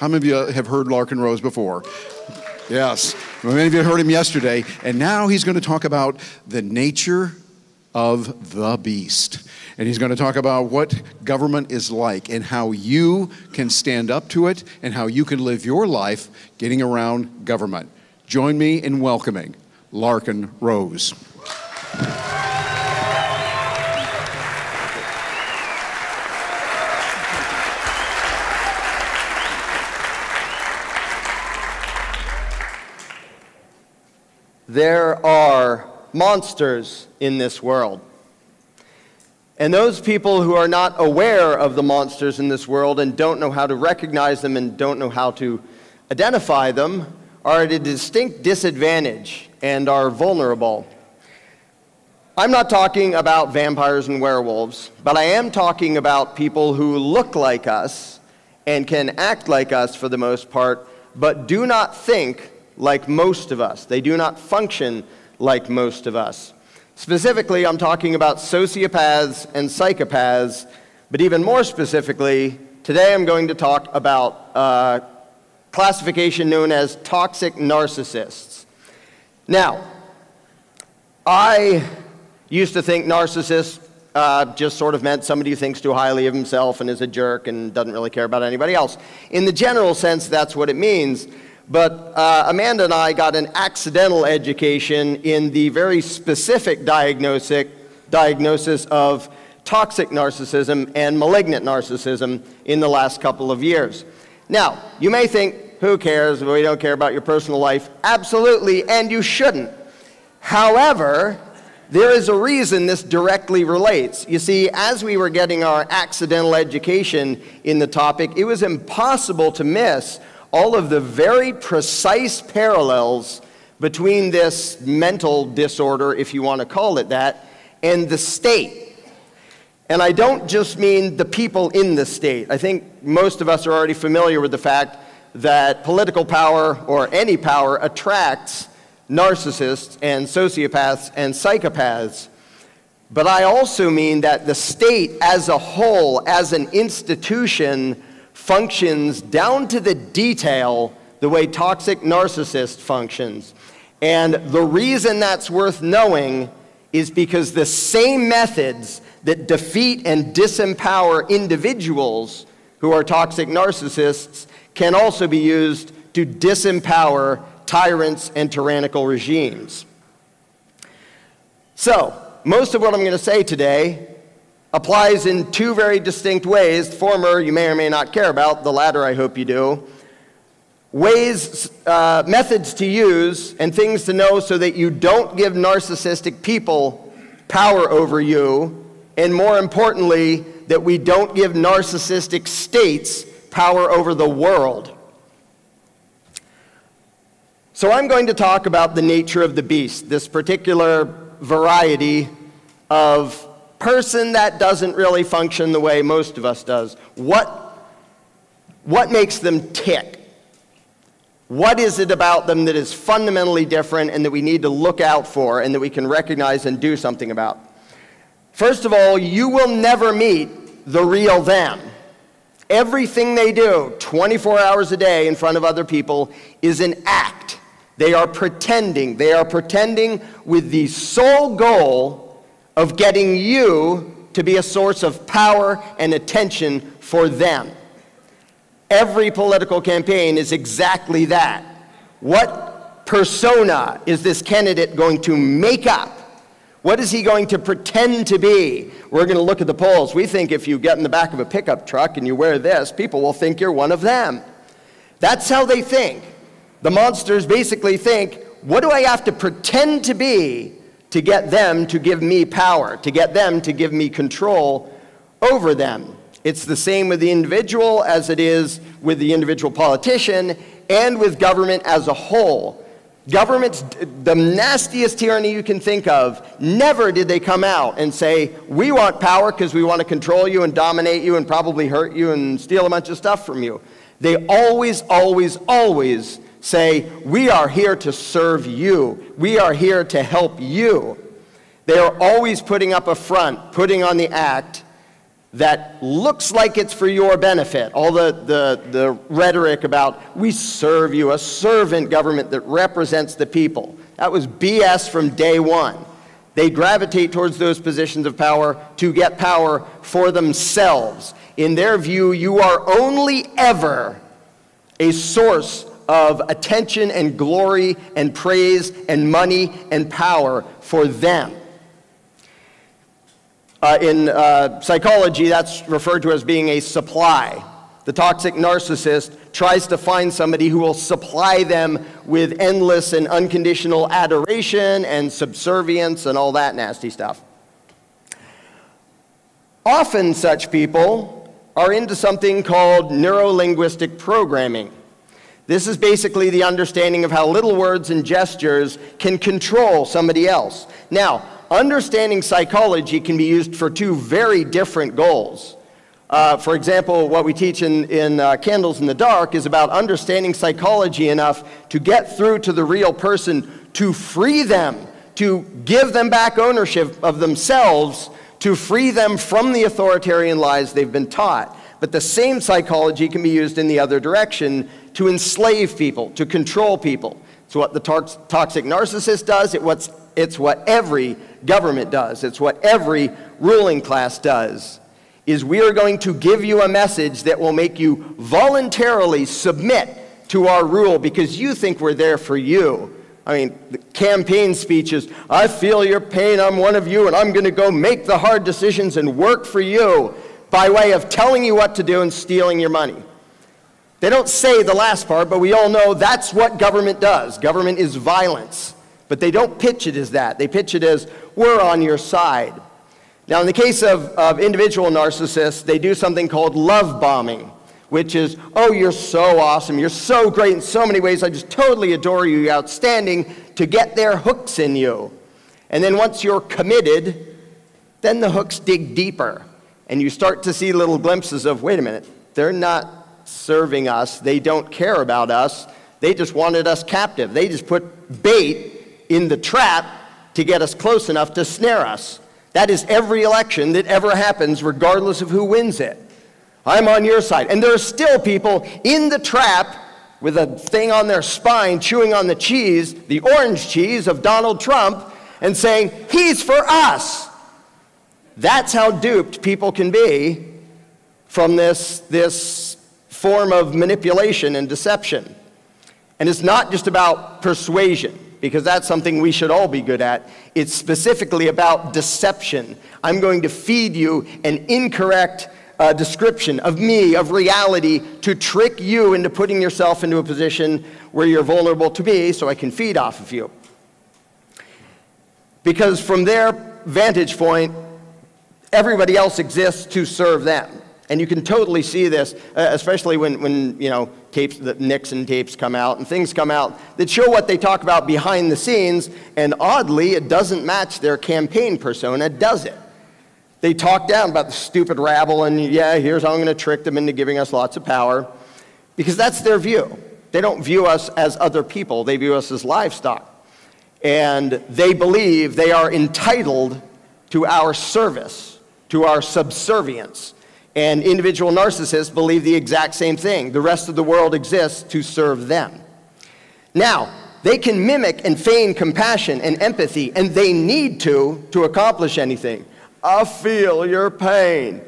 How many of you have heard Larken Rose before? Yes. Many of you heard him yesterday. And now he's going to talk about the nature of the beast. And he's going to talk about what government is like and how you can stand up to it and how you can live your life getting around government. Join me in welcoming Larken Rose. There are monsters in this world. And those people who are not aware of the monsters in this world and don't know how to recognize them and don't know how to identify them are at a distinct disadvantage and are vulnerable. I'm not talking about vampires and werewolves, but I am talking about people who look like us and can act like us for the most part, but do not think like most of us. They do not function like most of us. Specifically, I'm talking about sociopaths and psychopaths, but even more specifically, today I'm going to talk about a classification known as toxic narcissists. Now, I used to think narcissist just sort of meant somebody who thinks too highly of himself and is a jerk and doesn't really care about anybody else. In the general sense, that's what it means. But Amanda and I got an accidental education in the very specific diagnosis of toxic narcissism and malignant narcissism in the last couple of years. Now, you may think, who cares? We don't care about your personal life. Absolutely, and you shouldn't. However, there is a reason this directly relates. You see, as we were getting our accidental education in the topic, it was impossible to miss all of the very precise parallels between this mental disorder, if you want to call it that, and the state. And I don't just mean the people in the state. I think most of us are already familiar with the fact that political power, or any power, attracts narcissists and sociopaths and psychopaths. But I also mean that the state as a whole, as an institution, functions down to the detail the way toxic narcissist functions. And the reason that's worth knowing is because the same methods that defeat and disempower individuals who are toxic narcissists can also be used to disempower tyrants and tyrannical regimes. So, most of what I'm going to say today applies in two very distinct ways. The former you may or may not care about, the latter I hope you do. Methods to use and things to know so that you don't give narcissistic people power over you, and more importantly, that we don't give narcissistic states power over the world. So I'm going to talk about the nature of the beast, this particular variety of person that doesn't really function the way most of us does. What makes them tick? What is it about them that is fundamentally different and that we need to look out for and that we can recognize and do something about? First of all, you will never meet the real them. Everything they do 24 hours a day in front of other people is an act. They are pretending. They are pretending with the sole goal of getting you to be a source of power and attention for them. Every political campaign is exactly that. What persona is this candidate going to make up? What is he going to pretend to be? We're going to look at the polls. We think if you get in the back of a pickup truck and you wear this, people will think you're one of them. That's how they think. The monsters basically think, what do I have to pretend to be to get them to give me power, to get them to give me control over them? It's the same with the individual as it is with the individual politician and with government as a whole. Government's the nastiest tyranny you can think of. Never did they come out and say, we want power because we want to control you and dominate you and probably hurt you and steal a bunch of stuff from you. They always, always, always say, we are here to serve you. We are here to help you. They are always putting up a front, putting on the act, that looks like it's for your benefit. All the rhetoric about, we serve you, a servant government that represents the people. That was BS from day one. They gravitate towards those positions of power to get power for themselves. In their view, you are only ever a source of attention and glory and praise and money and power for them. In psychology, that's referred to as being a supply. The toxic narcissist tries to find somebody who will supply them with endless and unconditional adoration and subservience and all that nasty stuff. Often such people are into something called neuro-linguistic programming. This is basically the understanding of how little words and gestures can control somebody else. Now, understanding psychology can be used for two very different goals. For example, what we teach in Candles in the Dark is about understanding psychology enough to get through to the real person, to free them, to give them back ownership of themselves, to free them from the authoritarian lies they've been taught. But the same psychology can be used in the other direction to enslave people, to control people. It's what the toxic narcissist does. It's what every government does. It's what every ruling class does. Is we are going to give you a message that will make you voluntarily submit to our rule because you think we're there for you. I mean, the campaign speeches, I feel your pain, I'm one of you, and I'm going to go make the hard decisions and work for you, by way of telling you what to do and stealing your money. They don't say the last part, but we all know that's what government does. Government is violence. But they don't pitch it as that. They pitch it as, we're on your side. Now, in the case of individual narcissists, they do something called love bombing, which is, oh, you're so awesome, you're so great in so many ways, I just totally adore you, you're outstanding, to get their hooks in you. And then once you're committed, then the hooks dig deeper. And you start to see little glimpses of, wait a minute, they're not serving us, they don't care about us, they just wanted us captive. They just put bait in the trap to get us close enough to snare us. That is every election that ever happens, regardless of who wins it. I'm on your side. And there are still people in the trap with a thing on their spine, chewing on the cheese, the orange cheese of Donald Trump, and saying, he's for us. That's how duped people can be from this form of manipulation and deception. And it's not just about persuasion, because that's something we should all be good at. It's specifically about deception. I'm going to feed you an incorrect description of me, of reality, to trick you into putting yourself into a position where you're vulnerable to me so I can feed off of you. Because from their vantage point, everybody else exists to serve them. And you can totally see this, especially when you know, tapes, the Nixon tapes come out and things come out that show what they talk about behind the scenes, and oddly, it doesn't match their campaign persona, does it? They talk down about the stupid rabble and, yeah, here's how I'm going to trick them into giving us lots of power, because that's their view. They don't view us as other people. They view us as livestock. And they believe they are entitled to our service, to our subservience. And individual narcissists believe the exact same thing. The rest of the world exists to serve them. Now, they can mimic and feign compassion and empathy, and they need to accomplish anything. I feel your pain.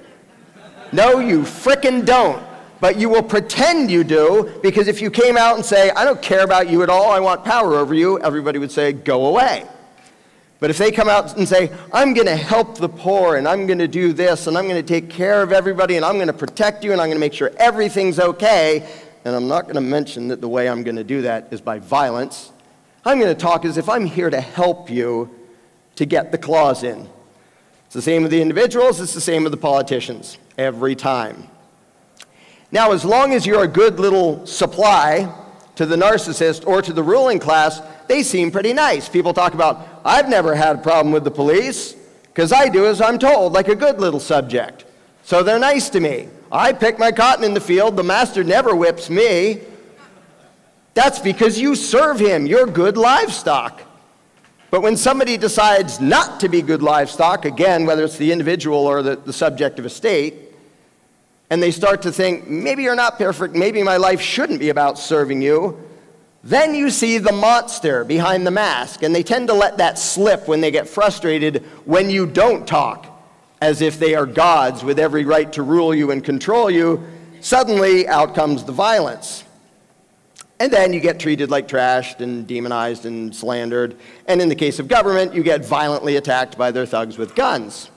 No, you frickin' don't. But you will pretend you do, because if you came out and say, I don't care about you at all, I want power over you, everybody would say, go away. But if they come out and say, I'm going to help the poor, and I'm going to do this, and I'm going to take care of everybody, and I'm going to protect you, and I'm going to make sure everything's okay, and I'm not going to mention that the way I'm going to do that is by violence. I'm going to talk as if I'm here to help you to get the claws in. It's the same with the individuals, it's the same with the politicians, every time. Now, as long as you're a good little supply to the narcissist or to the ruling class, they seem pretty nice. People talk about, I've never had a problem with the police, because I do as I'm told, like a good little subject. So they're nice to me. I pick my cotton in the field, the master never whips me. That's because you serve him, you're good livestock. But when somebody decides not to be good livestock, again, whether it's the individual or the subject of a state, and they start to think, maybe you're not perfect, maybe my life shouldn't be about serving you, then you see the monster behind the mask, and they tend to let that slip when they get frustrated when you don't talk, as if they are gods with every right to rule you and control you. Suddenly, out comes the violence. And then you get treated like trashed and demonized and slandered. And in the case of government, you get violently attacked by their thugs with guns.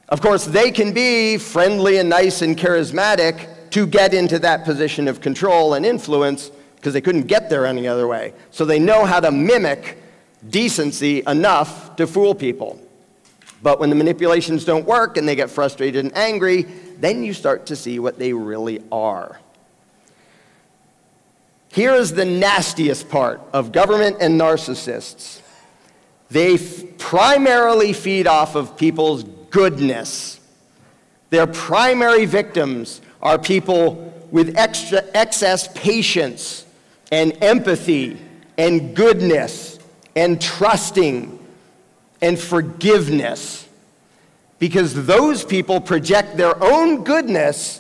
Of course, they can be friendly and nice and charismatic to get into that position of control and influence because they couldn't get there any other way. So they know how to mimic decency enough to fool people. But when the manipulations don't work and they get frustrated and angry, then you start to see what they really are. Here is the nastiest part of government and narcissists. They primarily feed off of people's goodness. Their primary victims are people with excess patience and empathy and goodness and trusting and forgiveness. Because those people project their own goodness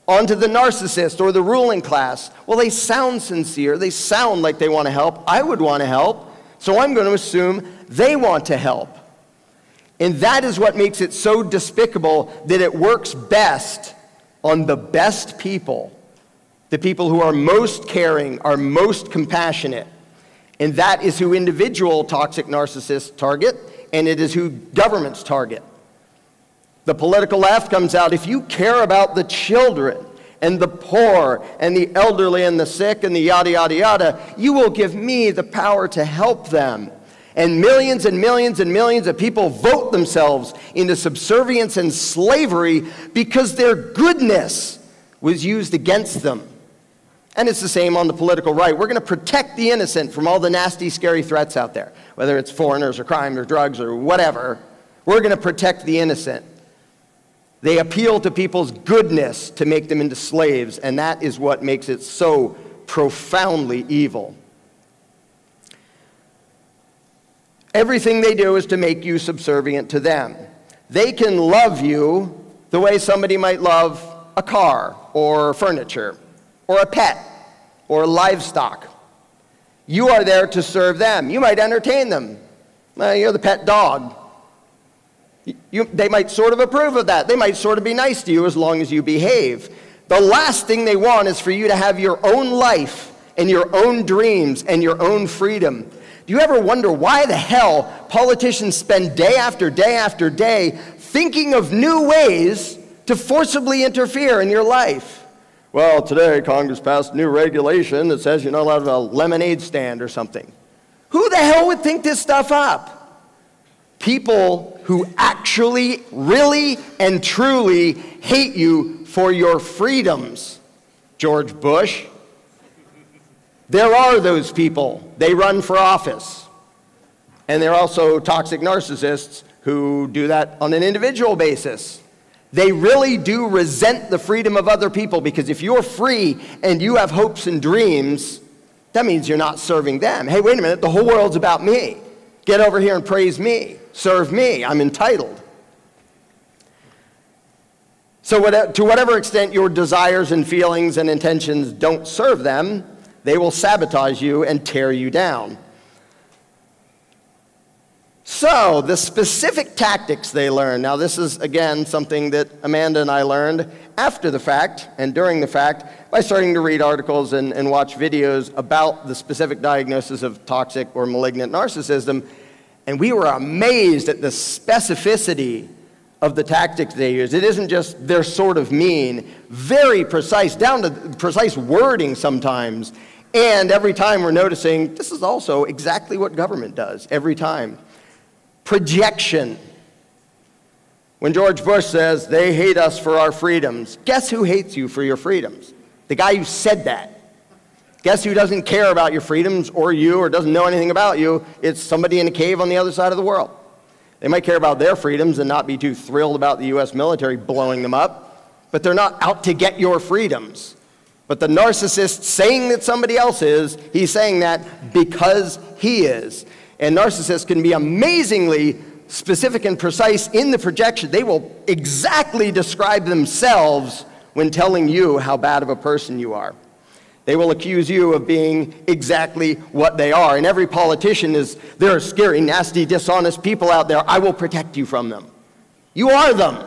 onto the narcissist or the ruling class. Well, they sound sincere. They sound like they want to help. I would want to help. So I'm going to assume they want to help. And that is what makes it so despicable that it works best on the best people, the people who are most caring, are most compassionate. And that is who individual toxic narcissists target, and it is who governments target. The political left comes out, if you care about the children and the poor and the elderly and the sick and the yada, yada, yada, you will give me the power to help them. And millions and millions and millions of people vote themselves into subservience and slavery because their goodness was used against them. And it's the same on the political right. We're going to protect the innocent from all the nasty, scary threats out there, whether it's foreigners or crime or drugs or whatever. We're going to protect the innocent. They appeal to people's goodness to make them into slaves, and that is what makes it so profoundly evil. Everything they do is to make you subservient to them. They can love you the way somebody might love a car or furniture or a pet or livestock. You are there to serve them. You might entertain them. You're the pet dog. They might sort of approve of that. They might sort of be nice to you as long as you behave. The last thing they want is for you to have your own life and your own dreams and your own freedom. Do you ever wonder why the hell politicians spend day after day after day thinking of new ways to forcibly interfere in your life? Well, today Congress passed new regulation that says you're not allowed to have a lemonade stand or something. Who the hell would think this stuff up? People who actually, really, and truly hate you for your freedoms. George Bush. There are those people. They run for office. And there are also toxic narcissists who do that on an individual basis. They really do resent the freedom of other people, because if you're free and you have hopes and dreams, that means you're not serving them. Hey, wait a minute, the whole world's about me. Get over here and praise me. Serve me. I'm entitled. So to whatever extent your desires and feelings and intentions don't serve them, they will sabotage you and tear you down. So the specific tactics they learn. Now this is, again, something that Amanda and I learned after the fact and during the fact by starting to read articles and watch videos about the specific diagnosis of toxic or malignant narcissism. And we were amazed at the specificity of the tactics they use. It isn't just they're sort of mean, very precise, down to precise wording sometimes. And every time we're noticing this is also exactly what government does, every time. Projection. When George Bush says they hate us for our freedoms, guess who hates you for your freedoms? The guy who said that. Guess who doesn't care about your freedoms or you or doesn't know anything about you? It's somebody in a cave on the other side of the world. They might care about their freedoms and not be too thrilled about the U.S. military blowing them up, but they're not out to get your freedoms. But the narcissist saying that somebody else is, he's saying that because he is. And narcissists can be amazingly specific and precise in the projection. They will exactly describe themselves when telling you how bad of a person you are. They will accuse you of being exactly what they are. And every politician there are scary, nasty, dishonest people out there. I will protect you from them. You are them.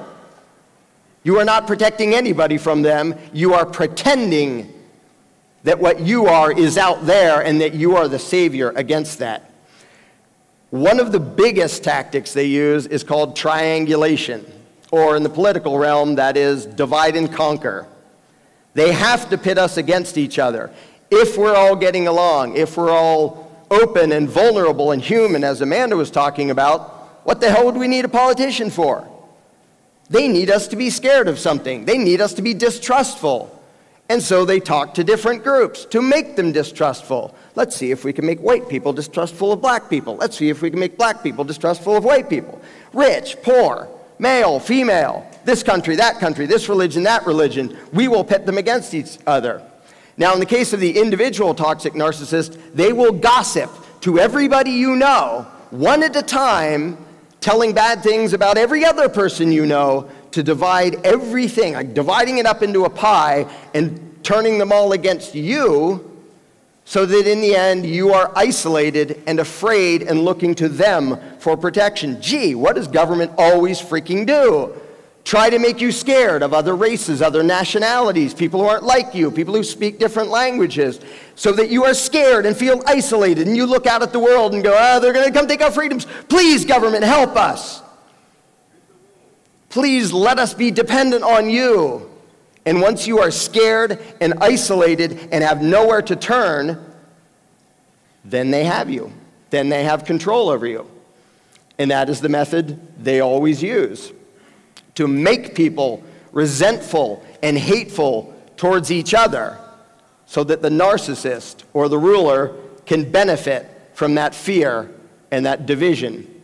You are not protecting anybody from them. You are pretending that what you are is out there and that you are the savior against that. One of the biggest tactics they use is called triangulation, or in the political realm, that is divide and conquer. They have to pit us against each other. If we're all getting along, if we're all open and vulnerable and human, as Amanda was talking about, what the hell would we need a politician for? They need us to be scared of something. They need us to be distrustful. And so they talk to different groups to make them distrustful. Let's see if we can make white people distrustful of black people. Let's see if we can make black people distrustful of white people. Rich, poor, male, female, this country, this religion, that religion. We will pit them against each other. Now, in the case of the individual toxic narcissist, they will gossip to everybody you know, one at a time, telling bad things about every other person you know, to divide everything, like dividing it up into a pie and turning them all against you, so that in the end you are isolated and afraid and looking to them for protection. Gee, what does government always freaking do? Try to make you scared of other races, other nationalities, people who aren't like you, people who speak different languages, so that you are scared and feel isolated, and you look out at the world and go, oh, they're going to come take our freedoms. Please, government, help us. Please let us be dependent on you. And once you are scared and isolated and have nowhere to turn, then they have you. Then they have control over you. And that is the method they always use, to make people resentful and hateful towards each other, so that the narcissist or the ruler can benefit from that fear and that division.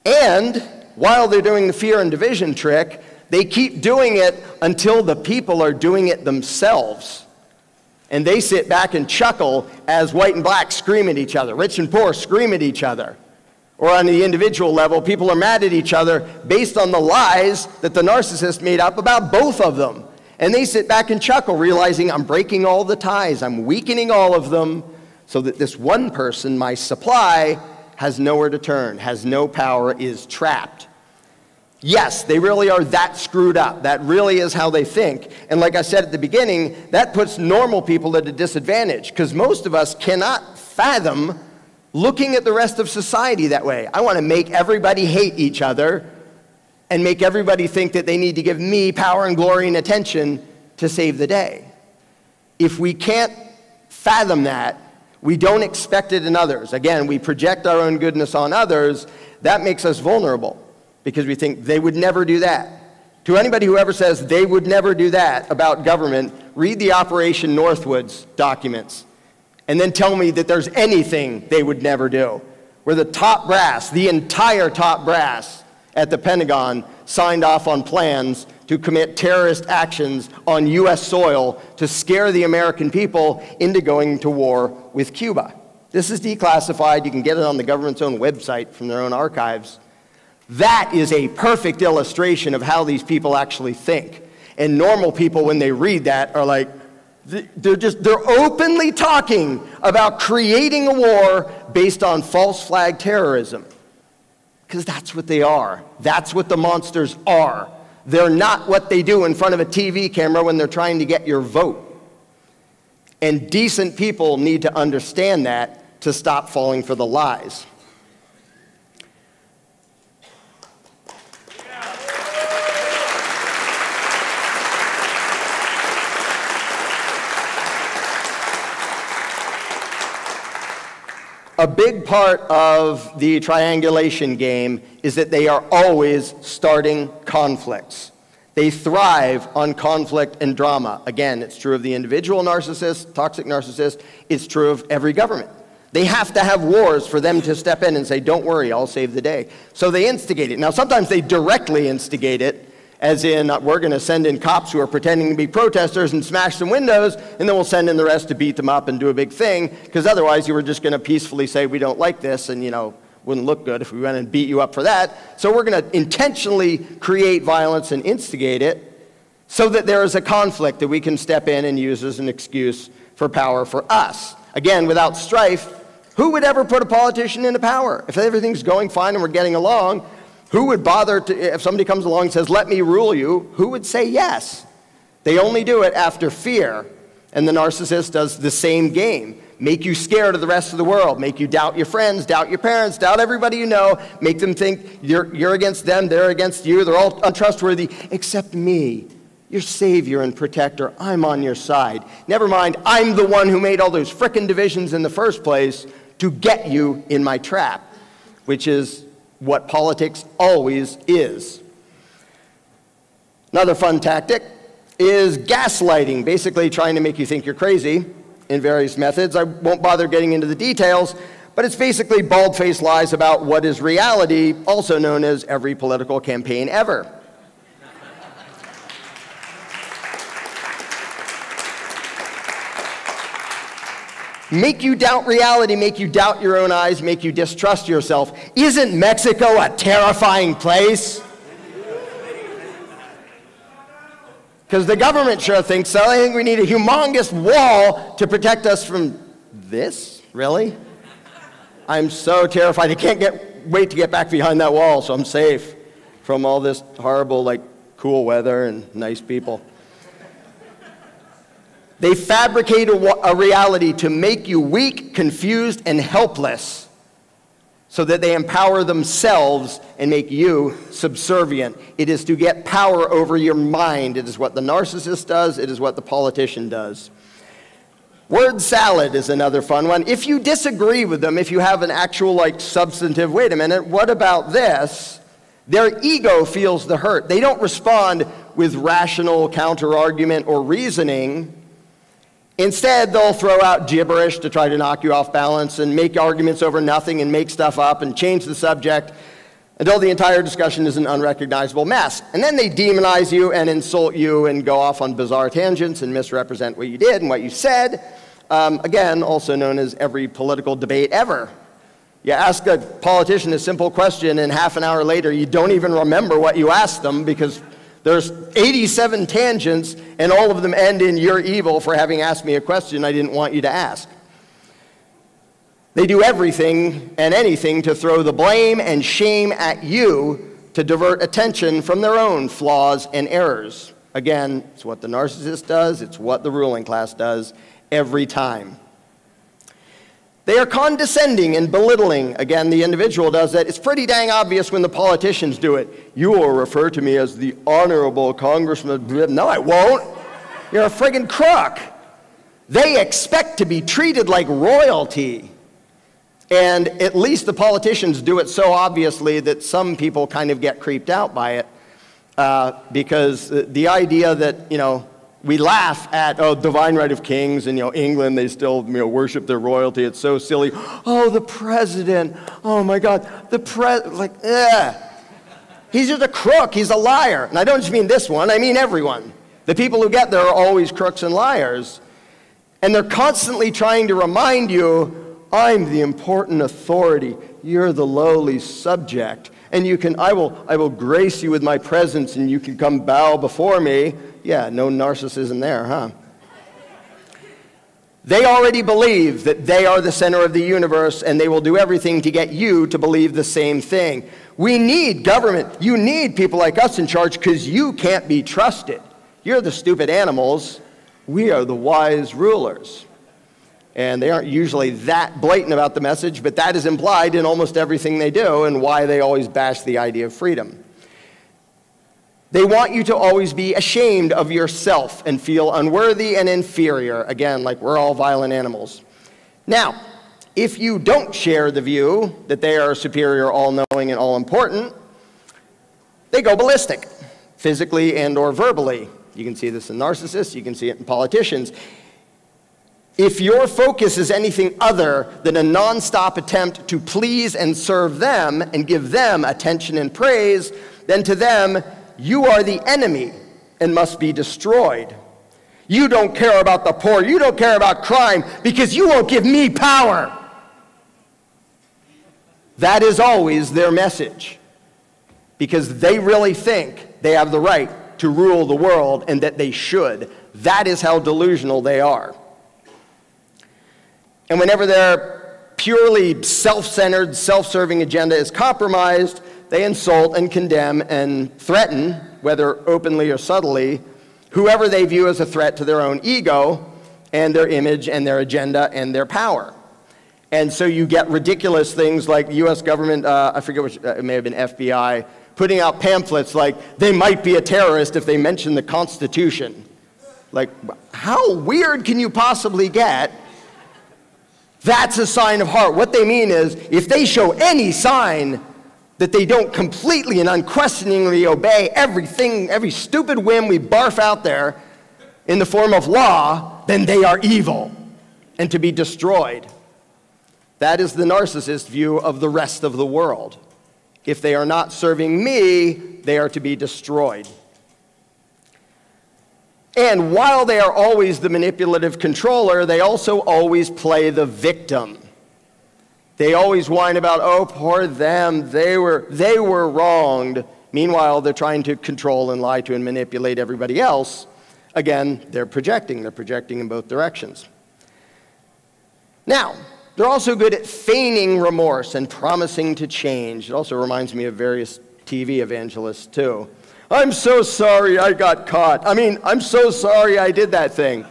And while they're doing the fear and division trick, they keep doing it until the people are doing it themselves. And they sit back and chuckle as white and black scream at each other, rich and poor scream at each other. Or on the individual level, people are mad at each other based on the lies that the narcissist made up about both of them. And they sit back and chuckle, realizing I'm breaking all the ties, I'm weakening all of them, so that this one person, my supply, has nowhere to turn, has no power, is trapped. Yes, they really are that screwed up. That really is how they think. And like I said at the beginning, that puts normal people at a disadvantage, because most of us cannot fathom looking at the rest of society that way. I want to make everybody hate each other and make everybody think that they need to give me power and glory and attention to save the day. If we can't fathom that, we don't expect it in others. Again, we project our own goodness on others. That makes us vulnerable, because we think they would never do that. To anybody who ever says they would never do that about government, read the Operation Northwoods documents, and then tell me that there's anything they would never do. Where the top brass, the entire top brass at the Pentagon, signed off on plans to commit terrorist actions on US soil to scare the American people into going to war with Cuba. This is declassified. You can get it on the government's own website from their own archives. That is a perfect illustration of how these people actually think. And normal people, when they read that, are like, they're openly talking about creating a war based on false flag terrorism. Because that's what they are. That's what the monsters are. They're not what they do in front of a TV camera when they're trying to get your vote. And decent people need to understand that to stop falling for the lies. A big part of the triangulation game is that they are always starting conflicts. They thrive on conflict and drama. Again, it's true of the individual narcissist, toxic narcissist. It's true of every government. They have to have wars for them to step in and say, don't worry, I'll save the day. So they instigate it. Now, sometimes they directly instigate it, as in we're going to send in cops who are pretending to be protesters and smash some windows, and then we'll send in the rest to beat them up and do a big thing, because otherwise you were just going to peacefully say we don't like this, and wouldn't look good if we went and beat you up for that. So we're going to intentionally create violence and instigate it so that there is a conflict that we can step in and use as an excuse for power for us. Again, without strife, who would ever put a politician into power? If everything's going fine and we're getting along, who would bother to, if somebody comes along and says, let me rule you, who would say yes? They only do it after fear. And the narcissist does the same game. Make you scared of the rest of the world. Make you doubt your friends, doubt your parents, doubt everybody you know. Make them think you're against them, they're against you. They're all untrustworthy, except me, your savior and protector. I'm on your side. Never mind, I'm the one who made all those frickin' divisions in the first place to get you in my trap, which is what politics always is. Another fun tactic is gaslighting, basically trying to make you think you're crazy in various methods. I won't bother getting into the details, but it's basically bald-faced lies about what is reality, also known as every political campaign ever. Make you doubt reality, make you doubt your own eyes, make you distrust yourself. Isn't Mexico a terrifying place? Because the government sure thinks so. I think we need a humongous wall to protect us from this? Really? I'm so terrified. I can't wait to get back behind that wall so I'm safe from all this horrible, cool weather and nice people. They fabricate a reality to make you weak, confused, and helpless so that they empower themselves and make you subservient. It is to get power over your mind. It is what the narcissist does. It is what the politician does. Word salad is another fun one. If you disagree with them, if you have an actual substantive, wait a minute, what about this? Their ego feels the hurt. They don't respond with rational counter-argument or reasoning. Instead, they'll throw out gibberish to try to knock you off balance and make arguments over nothing and make stuff up and change the subject until the entire discussion is an unrecognizable mess. And then they demonize you and insult you and go off on bizarre tangents and misrepresent what you did and what you said. Again, also known as every political debate ever. You ask a politician a simple question and half an hour later you don't even remember what you asked them because there's 87 tangents, and all of them end in "you're evil for having asked me a question I didn't want you to ask." They do everything and anything to throw the blame and shame at you to divert attention from their own flaws and errors. Again, it's what the narcissist does, it's what the ruling class does every time. They are condescending and belittling. Again, the individual does that. It's pretty dang obvious when the politicians do it. You will refer to me as the honorable congressman. No, I won't. You're a friggin' crook. They expect to be treated like royalty. And at least the politicians do it so obviously that some people kind of get creeped out by it. Because the idea that, we laugh at, divine right of kings, and, England, they still, worship their royalty. It's so silly. Oh, the president. Oh, my God. He's just a crook. He's a liar. And I don't just mean this one. I mean everyone. The people who get there are always crooks and liars. And they're constantly trying to remind you, I'm the important authority. You're the lowly subject. And I will grace you with my presence, and you can come bow before me. Yeah, no narcissism there, huh? They already believe that they are the center of the universe, and they will do everything to get you to believe the same thing. We need government. You need people like us in charge because you can't be trusted. You're the stupid animals. We are the wise rulers. And they aren't usually that blatant about the message, but that is implied in almost everything they do and why they always bash the idea of freedom. They want you to always be ashamed of yourself and feel unworthy and inferior. Again, like we're all violent animals. Now, if you don't share the view that they are superior, all-knowing, and all-important, they go ballistic, physically and or verbally. You can see this in narcissists. You can see it in politicians. If your focus is anything other than a nonstop attempt to please and serve them and give them attention and praise, then to them, you are the enemy and must be destroyed. You don't care about the poor. You don't care about crime because you won't give me power. That is always their message, because they really think they have the right to rule the world and that they should. That is how delusional they are. And whenever their purely self-centered, self-serving agenda is compromised, they insult and condemn and threaten, whether openly or subtly, whoever they view as a threat to their own ego and their image and their agenda and their power. And so you get ridiculous things like the U.S. government, I forget which, it may have been FBI, putting out pamphlets like, they might be a terrorist if they mention the Constitution. Like, how weird can you possibly get? That's a sign of heart. What they mean is, if they show any sign that they don't completely and unquestioningly obey everything, every stupid whim we barf out there in the form of law, then they are evil and to be destroyed. That is the narcissist view of the rest of the world. If they are not serving me, they are to be destroyed. And while they are always the manipulative controller, they also always play the victim. They always whine about, oh, poor them, they were wronged. Meanwhile, they're trying to control and lie to and manipulate everybody else. Again, they're projecting in both directions. Now, they're also good at feigning remorse and promising to change. It also reminds me of various TV evangelists, too. I'm so sorry I got caught. I'm so sorry I did that thing.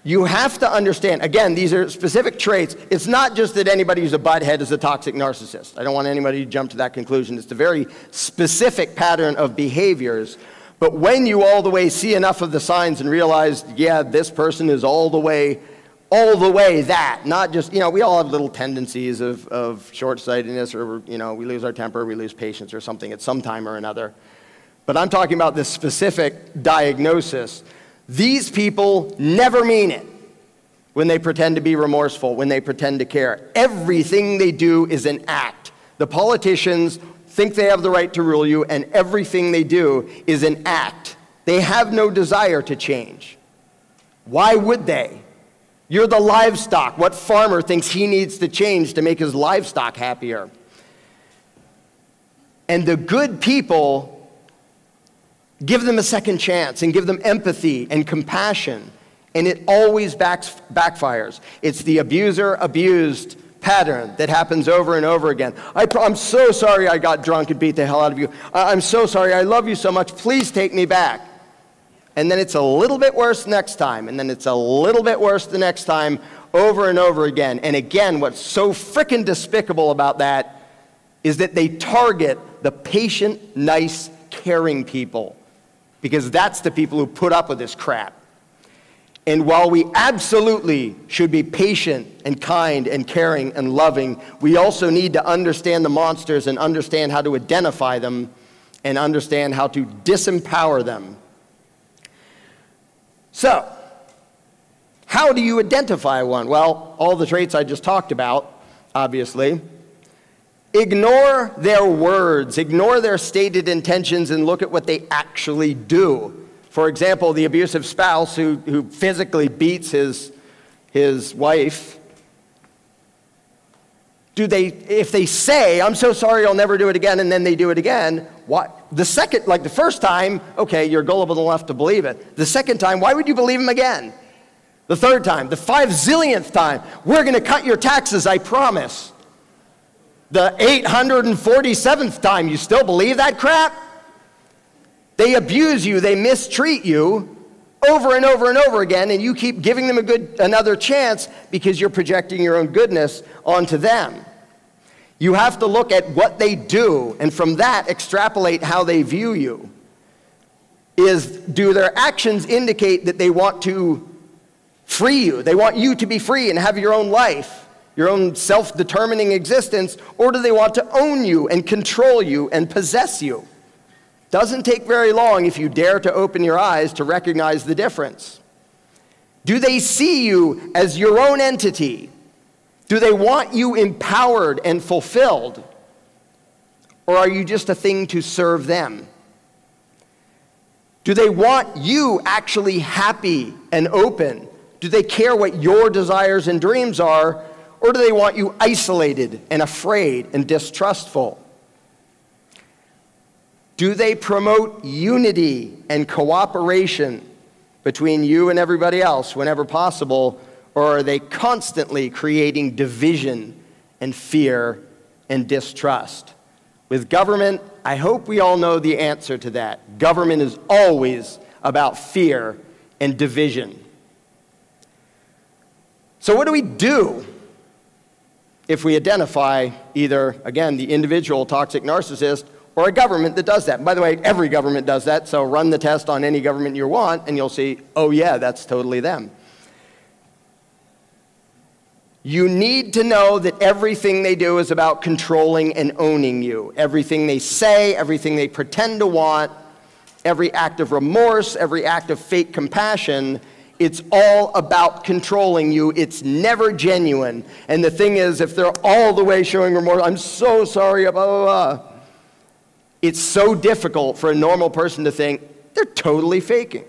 You have to understand, again, these are specific traits. It's not just that anybody who's a butthead is a toxic narcissist. I don't want anybody to jump to that conclusion. It's a very specific pattern of behaviors. But when you all the way see enough of the signs and realize, yeah, this person is all the way that, not just, we all have little tendencies of short-sightedness, or, we lose our temper, we lose patience or something at some time or another. But I'm talking about this specific diagnosis. These people never mean it when they pretend to be remorseful, when they pretend to care. Everything they do is an act. The politicians think they have the right to rule you, and everything they do is an act. They have no desire to change. Why would they? You're the livestock. What farmer thinks he needs to change to make his livestock happier? And the good people give them a second chance and give them empathy and compassion, and it always backfires. It's the abuser-abused pattern that happens over and over again. I'm so sorry I got drunk and beat the hell out of you. I'm so sorry. I love you so much. Please take me back. And then it's a little bit worse next time, and then it's a little bit worse the next time, over and over again. And again, what's so frickin' despicable about that is that they target the patient, nice, caring people, because that's the people who put up with this crap. And while we absolutely should be patient and kind and caring and loving, we also need to understand the monsters and understand how to identify them and understand how to disempower them. So, how do you identify one? Well, all the traits I just talked about, obviously. Ignore their words, ignore their stated intentions, and look at what they actually do. For example, the abusive spouse who physically beats his wife, if they say, I'm so sorry, I'll never do it again, and then they do it again, what? The first time, okay, you're gullible enough to believe it. The second time, why would you believe him again? The third time, the 5,000,000th time, we're going to cut your taxes, I promise. The 847th time, you still believe that crap? They abuse you, they mistreat you over and over and over again, and you keep giving them another chance because you're projecting your own goodness onto them. You have to look at what they do, and from that, extrapolate how they view you. Do their actions indicate that they want to free you? They want you to be free and have your own life, your own self-determining existence, or do they want to own you and control you and possess you? Doesn't take very long if you dare to open your eyes to recognize the difference. Do they see you as your own entity? Do they want you empowered and fulfilled? or are you just a thing to serve them? Do they want you actually happy and open? Do they care what your desires and dreams are, or do they want you isolated and afraid and distrustful? Do they promote unity and cooperation between you and everybody else whenever possible, or are they constantly creating division and fear and distrust? With government, I hope we all know the answer to that. Government is always about fear and division. So what do we do if we identify either, again, the individual toxic narcissist or a government that does that? And by the way, every government does that, so run the test on any government you want, and you'll see, oh yeah, that's totally them. You need to know that everything they do is about controlling and owning you. Everything they say, everything they pretend to want, every act of remorse, every act of fake compassion, it's all about controlling you. It's never genuine. And the thing is, if they're all the way showing remorse, I'm so sorry, blah, blah, blah, it's so difficult for a normal person to think they're totally faking.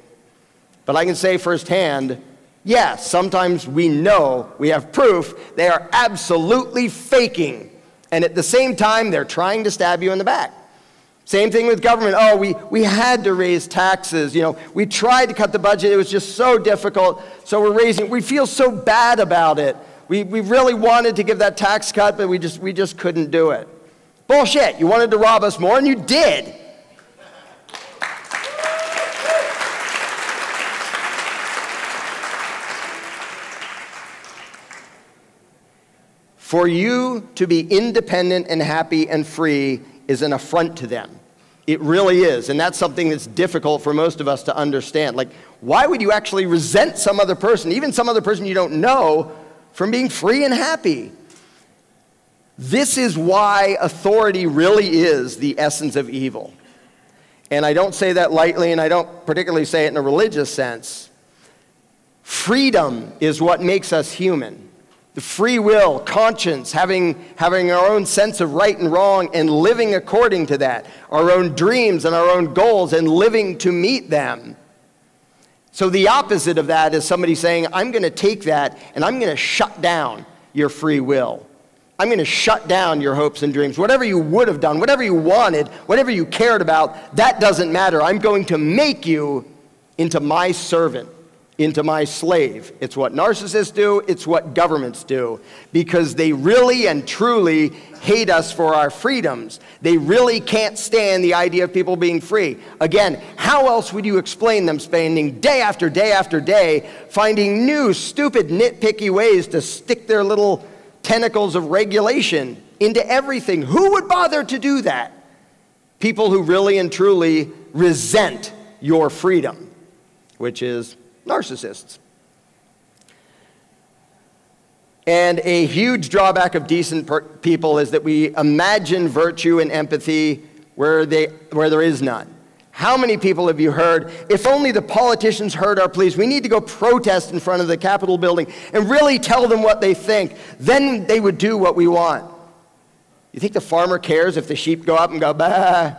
But I can say firsthand, yes, sometimes we know, we have proof, they are absolutely faking. And at the same time, they're trying to stab you in the back. Same thing with government. Oh, we had to raise taxes. You know, we tried to cut the budget. It was just so difficult. So we're raising, we feel so bad about it. We really wanted to give that tax cut, but we just couldn't do it. Bullshit. You wanted to rob us more, and you did. For you to be independent and happy and free is an affront to them. It really is. And that's something that's difficult for most of us to understand. Like, why would you actually resent some other person, even some other person you don't know, from being free and happy? This is why authority really is the essence of evil. And I don't say that lightly, and I don't particularly say it in a religious sense. Freedom is what makes us human. The free will, conscience, having our own sense of right and wrong and living according to that, our own dreams and our own goals and living to meet them. So the opposite of that is somebody saying, I'm going to take that and I'm going to shut down your free will. I'm going to shut down your hopes and dreams. Whatever you would have done, whatever you wanted, whatever you cared about, that doesn't matter. I'm going to make you into my servant, into my slave. It's what narcissists do. It's what governments do. Because they really and truly hate us for our freedoms. They really can't stand the idea of people being free. Again, how else would you explain them spending day after day after day finding new, stupid, nitpicky ways to stick their little tentacles of regulation into everything? Who would bother to do that? People who really and truly resent your freedom, which is narcissists. And a huge drawback of decent people is that we imagine virtue and empathy where there is none. How many people have you heard, if only the politicians heard our pleas, we need to go protest in front of the Capitol building and really tell them what they think, then they would do what we want. You think the farmer cares if the sheep go up and go, bah?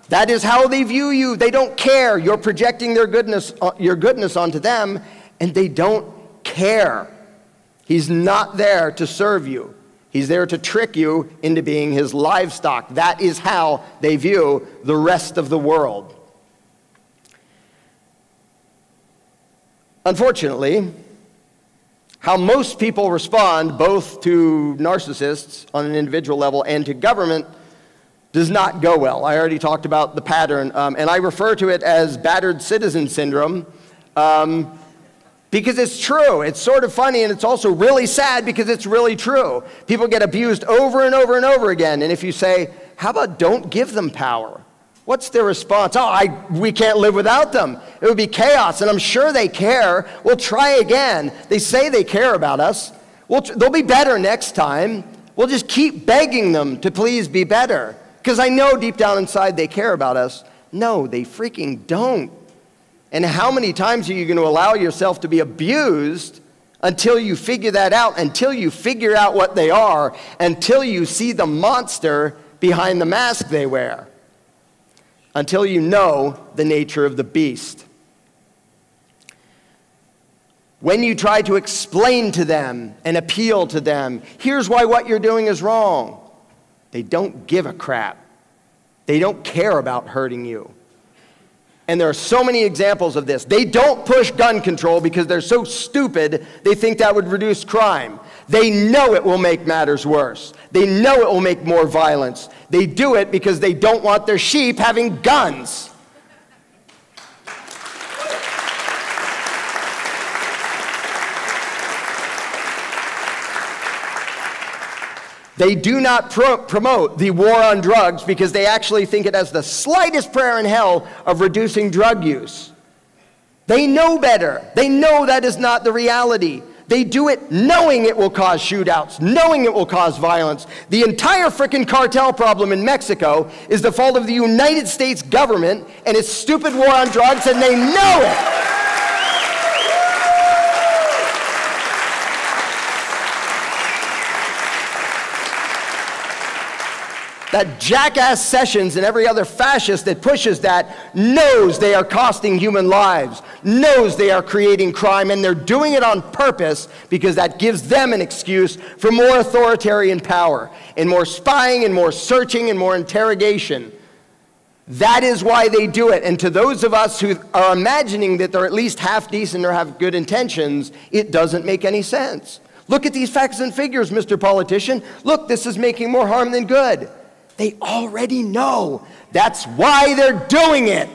That is how they view you. They don't care. You're projecting their goodness, your goodness onto them, and they don't care. He's not there to serve you. He's there to trick you into being his livestock. That is how they view the rest of the world. Unfortunately, how most people respond both to narcissists on an individual level and to government does not go well. I already talked about the pattern, and I refer to it as battered citizen syndrome. Because it's true. It's sort of funny, and it's also really sad because it's really true. People get abused over and over and over again. And if you say, how about don't give them power? What's their response? Oh, we can't live without them. It would be chaos, and I'm sure they care. We'll try again. They say they care about us. They'll be better next time. We'll just keep begging them to please be better. Because I know deep down inside they care about us. No, they freaking don't. And how many times are you going to allow yourself to be abused Until you figure that out, until you figure out what they are, until you see the monster behind the mask they wear, until you know the nature of the beast. When you try to explain to them and appeal to them, here's why what you're doing is wrong, they don't give a crap. They don't care about hurting you. And there are so many examples of this. They don't push gun control because they're so stupid they think that would reduce crime. They know it will make matters worse. They know it will make more violence. They do it because they don't want their sheep having guns. They do not promote the war on drugs because they actually think it has the slightest prayer in hell of reducing drug use. They know better. They know that is not the reality. They do it knowing it will cause shootouts, knowing it will cause violence. The entire frickin' cartel problem in Mexico is the fault of the United States government and its stupid war on drugs, and they know it. That jackass Sessions and every other fascist that pushes that knows they are costing human lives, knows they are creating crime, and they're doing it on purpose because that gives them an excuse for more authoritarian power and more spying and more searching and more interrogation. That is why they do it. And to those of us who are imagining that they're at least half decent or have good intentions, it doesn't make any sense. Look at these facts and figures, Mr. Politician. Look, this is making more harm than good. They already know. That's why they're doing it.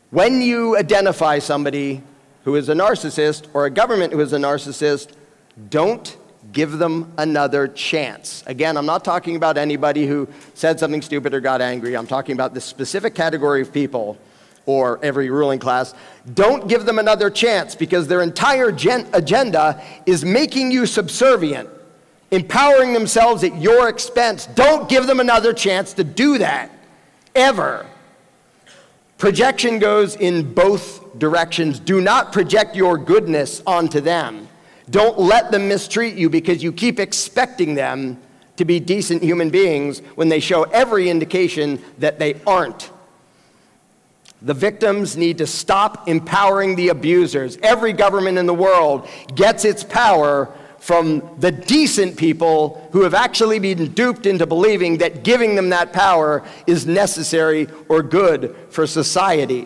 When you identify somebody who is a narcissist or a government who is a narcissist, don't give them another chance. Again, I'm not talking about anybody who said something stupid or got angry. I'm talking about this specific category of people, or every ruling class. Don't give them another chance because their entire agenda is making you subservient, empowering themselves at your expense. Don't give them another chance to do that, ever. Projection goes in both directions. Do not project your goodness onto them. Don't let them mistreat you because you keep expecting them to be decent human beings when they show every indication that they aren't. The victims need to stop empowering the abusers. Every government in the world gets its power from the decent people who have actually been duped into believing that giving them that power is necessary or good for society.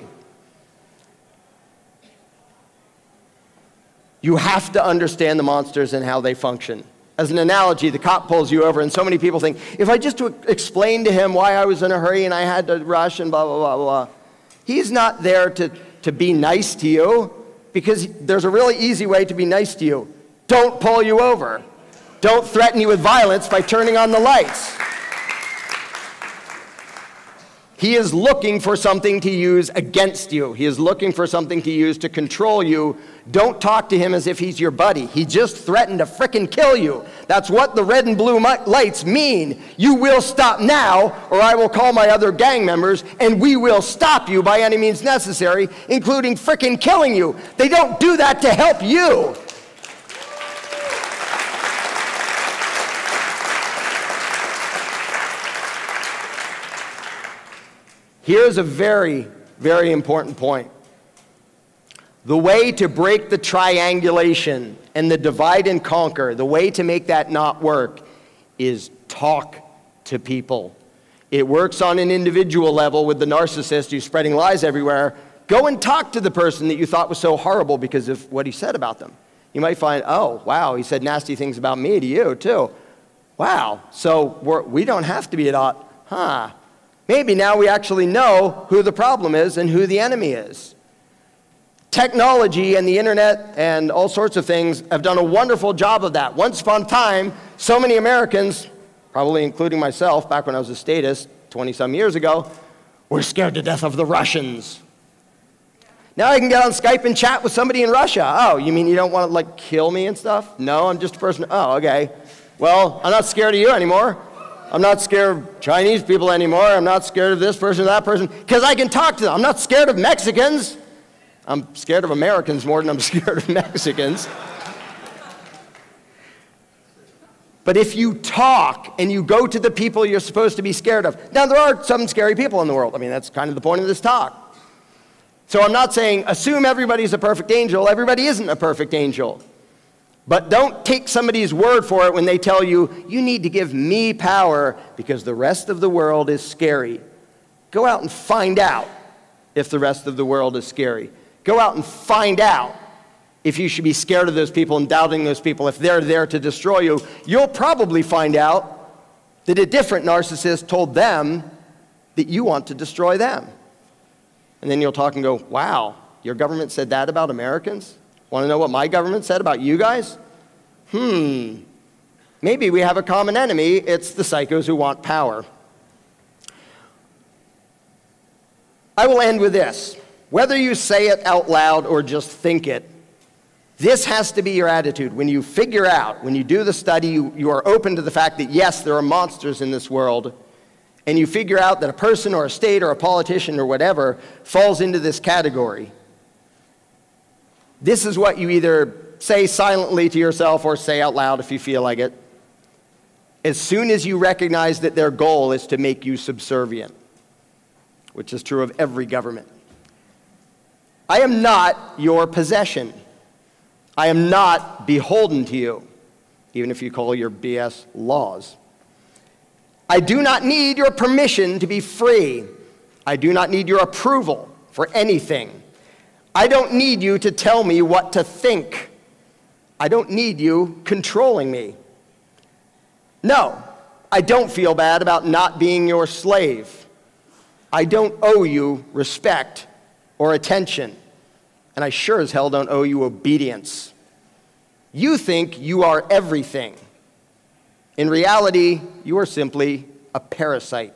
You have to understand the monsters and how they function. As an analogy, the cop pulls you over, and so many people think, if I just explained to him why I was in a hurry and I had to rush and blah, blah, blah, blah. He's not there to be nice to you because there's a really easy way to be nice to you. Don't pull you over. Don't threaten you with violence by turning on the lights. He is looking for something to use against you. He is looking for something to use to control you. Don't talk to him as if he's your buddy. He just threatened to frickin' kill you. That's what the red and blue lights mean. You will stop now, or I will call my other gang members, and we will stop you by any means necessary, including frickin' killing you. They don't do that to help you. Here's a very, very important point. The way to break the triangulation and the divide and conquer, the way to make that not work, is talk to people. It works on an individual level with the narcissist who's spreading lies everywhere. Go and talk to the person that you thought was so horrible because of what he said about them. You might find, oh, wow, he said nasty things about me to you, too. Wow, so we don't have to be at odds. Huh. Maybe now we actually know who the problem is and who the enemy is. Technology and the internet and all sorts of things have done a wonderful job of that. Once upon a time, so many Americans, probably including myself, back when I was a statist 20-some years ago, were scared to death of the Russians. Now I can get on Skype and chat with somebody in Russia. Oh, you mean you don't want to, like, kill me and stuff? No, I'm just a person. Oh, okay. Well, I'm not scared of you anymore. I'm not scared of Chinese people anymore. I'm not scared of this person or that person, because I can talk to them. I'm not scared of Mexicans. I'm scared of Americans more than I'm scared of Mexicans. But if you talk and you go to the people you're supposed to be scared of, now there are some scary people in the world. I mean, that's kind of the point of this talk. So I'm not saying assume everybody's a perfect angel. Everybody isn't a perfect angel. But don't take somebody's word for it when they tell you, you need to give me power because the rest of the world is scary. Go out and find out if the rest of the world is scary. Go out and find out if you should be scared of those people and doubting those people, if they're there to destroy you. You'll probably find out that a different narcissist told them that you want to destroy them. And then you'll talk and go, wow, your government said that about Americans? Want to know what my government said about you guys? Maybe we have a common enemy. It's the psychos who want power. I will end with this. Whether you say it out loud or just think it, this has to be your attitude. When you figure out, when you do the study, you are open to the fact that, yes, there are monsters in this world, and you figure out that a person or a state or a politician or whatever falls into this category. This is what you either say silently to yourself or say out loud if you feel like it. As soon as you recognize that their goal is to make you subservient, which is true of every government. I am not your possession. I am not beholden to you, even if you call your BS laws. I do not need your permission to be free. I do not need your approval for anything. I don't need you to tell me what to think. I don't need you controlling me. No, I don't feel bad about not being your slave. I don't owe you respect or attention, and I sure as hell don't owe you obedience. You think you are everything. In reality, you are simply a parasite.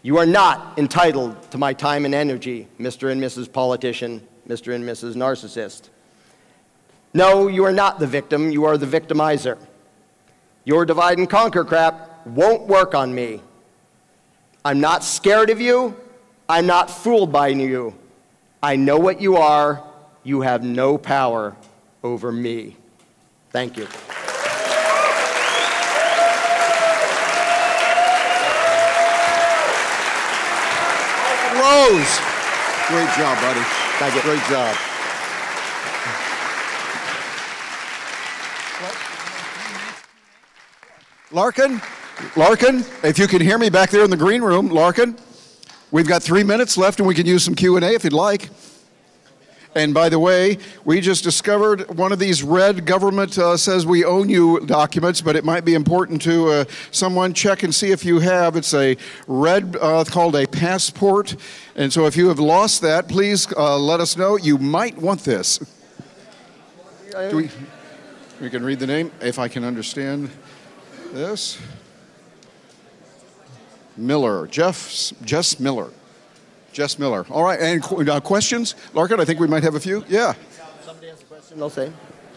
You are not entitled to my time and energy, Mr. and Mrs. Politician, Mr. and Mrs. Narcissist. No, you are not the victim, you are the victimizer. Your divide and conquer crap won't work on me. I'm not scared of you, I'm not fooled by you. I know what you are, you have no power over me. Thank you. Rose. Great job, buddy. Thank you. Great job. Larken, if you can hear me back there in the green room, Larken, we've got 3 minutes left and we can use some Q&A if you'd like. And by the way, we just discovered one of these red government says we own you documents, but it might be important to someone check and see if you have. It's a red called a passport. And so if you have lost that, please let us know. You might want this. We can read the name, if I can understand this. Miller, Jess Miller. Jess Miller. All right, and questions? Larken, I think we might have a few. Yeah. Somebody has a question, they'll say.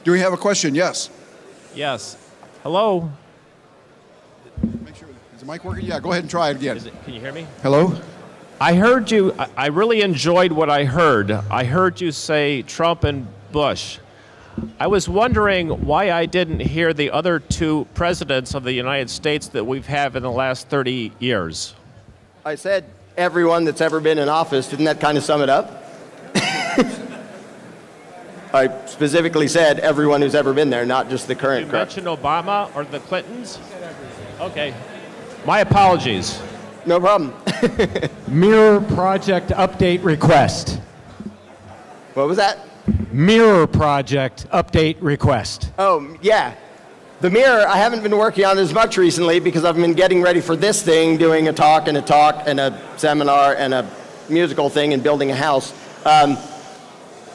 Do we have a question? Yes. Yes. Hello? Make sure, is the mic working? Yeah, go ahead and try it again. Can you hear me? Hello? I heard you, I really enjoyed what I heard. I heard you say Trump and Bush. I was wondering why I didn't hear the other two presidents of the United States that we've had in the last 30 years. I said everyone that's ever been in office. Didn't that kind of sum it up? I specifically said everyone who's ever been there, not just the current. You mentioned Obama or the Clintons? Okay. My apologies. No problem. Mirror project update request. What was that? Mirror project update request. Oh, yeah. The mirror, I haven't been working on as much recently because I've been getting ready for this thing, doing a talk and a seminar and a musical thing and building a house.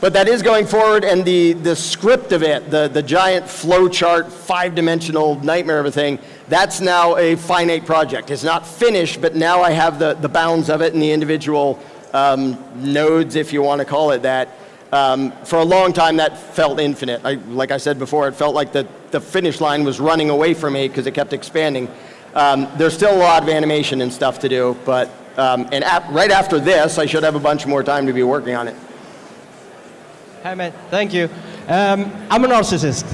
But that is going forward, and the script of it, the giant flowchart, 5-dimensional nightmare of a thing, that's now a finite project. It's not finished, but now I have the bounds of it and the individual nodes, if you want to call it that. For a long time, that felt infinite. Like I said before, it felt like the finish line was running away from me because it kept expanding. There's still a lot of animation and stuff to do, but right after this, I should have a bunch more time to be working on it. Hi, man. Thank you. I'm a narcissist.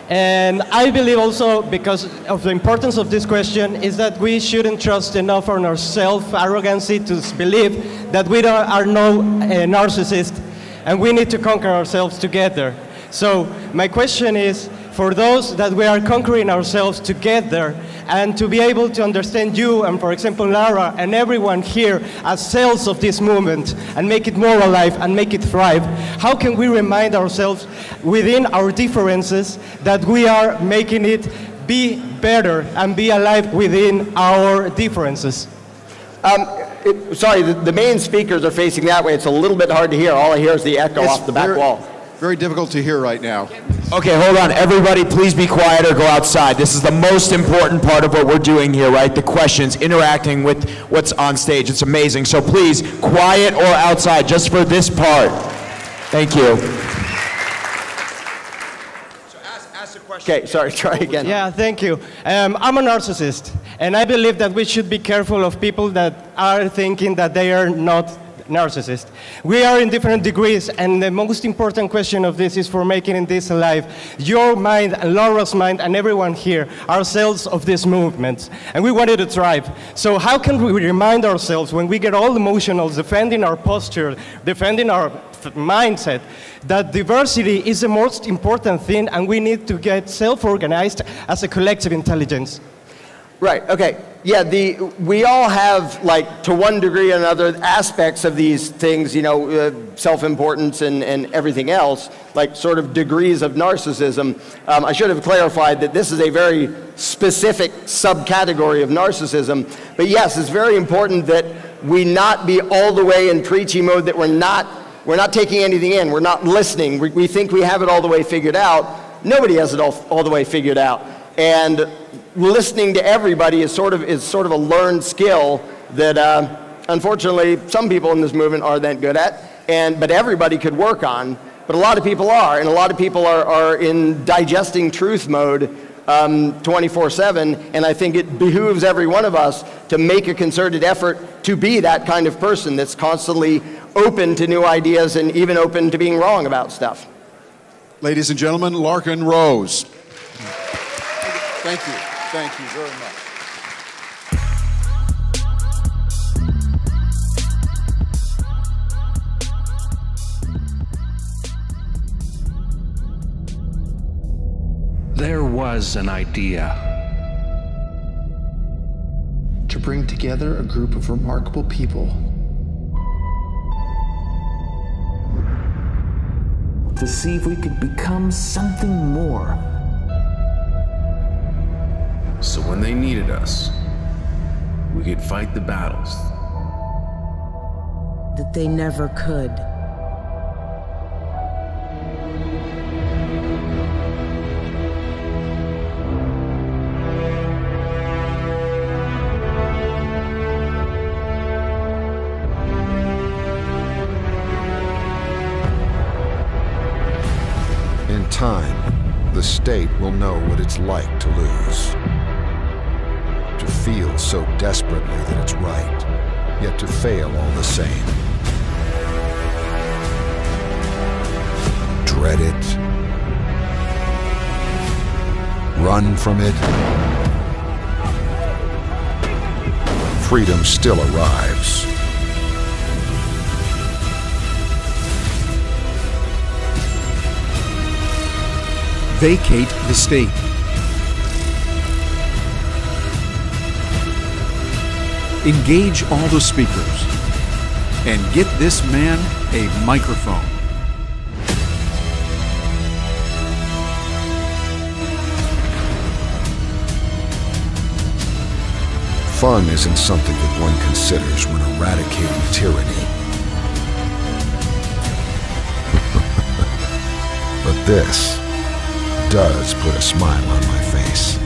And I believe also, because of the importance of this question, is that we shouldn't trust enough on our self-arrogancy to believe that we are no narcissist, and we need to conquer ourselves together. So my question is, for those that we are conquering ourselves together, and to be able to understand you and, for example, Lara and everyone here as cells of this movement and make it more alive and make it thrive, how can we remind ourselves within our differences that we are making it be better and be alive within our differences? Sorry, the main speakers are facing that way. It's a little bit hard to hear. All I hear is the echo off the back wall. Very difficult to hear right now. Okay, hold on. Everybody, please be quiet or go outside. This is the most important part of what we're doing here, right? The questions, interacting with what's on stage. It's amazing. So please, quiet or outside, just for this part. Thank you. So ask the question. Okay, sorry, try again. Yeah, thank you. I'm a narcissist, and I believe that we should be careful of people that are thinking that they are not narcissist. We are in different degrees, and the most important question of this is for making this alive. Your mind, and Laura's mind, and everyone here are cells of this movement, and we wanted to thrive. So how can we remind ourselves when we get all emotional, defending our posture, defending our mindset, that diversity is the most important thing, and we need to get self-organized as a collective intelligence? Right, okay. Yeah, we all have, like, to one degree or another, aspects of these things, you know, self-importance and everything else, like sort of degrees of narcissism. I should have clarified that this is a very specific subcategory of narcissism. But yes, it's very important that we not be all the way in preachy mode, that we're not taking anything in, we're not listening. We think we have it all the way figured out. Nobody has it all the way figured out. And listening to everybody is sort of a learned skill that unfortunately some people in this movement aren't that good at, but everybody could work on. But a lot of people are, and a lot of people are in digesting truth mode 24/7, and I think it behooves every one of us to make a concerted effort to be that kind of person that's constantly open to new ideas and even open to being wrong about stuff. Ladies and gentlemen, Larken Rose. Thank you. Thank you very much. There was an idea to bring together a group of remarkable people, to see if we could become something more. So when they needed us, we could fight the battles that they never could. In time, the state will know what it's like to lose. To feel so desperately that it's right, yet to fail all the same. Dread it. Run from it. Freedom still arrives. Vacate the state. Engage all the speakers and get this man a microphone. Fun isn't something that one considers when eradicating tyranny. But this does put a smile on my face.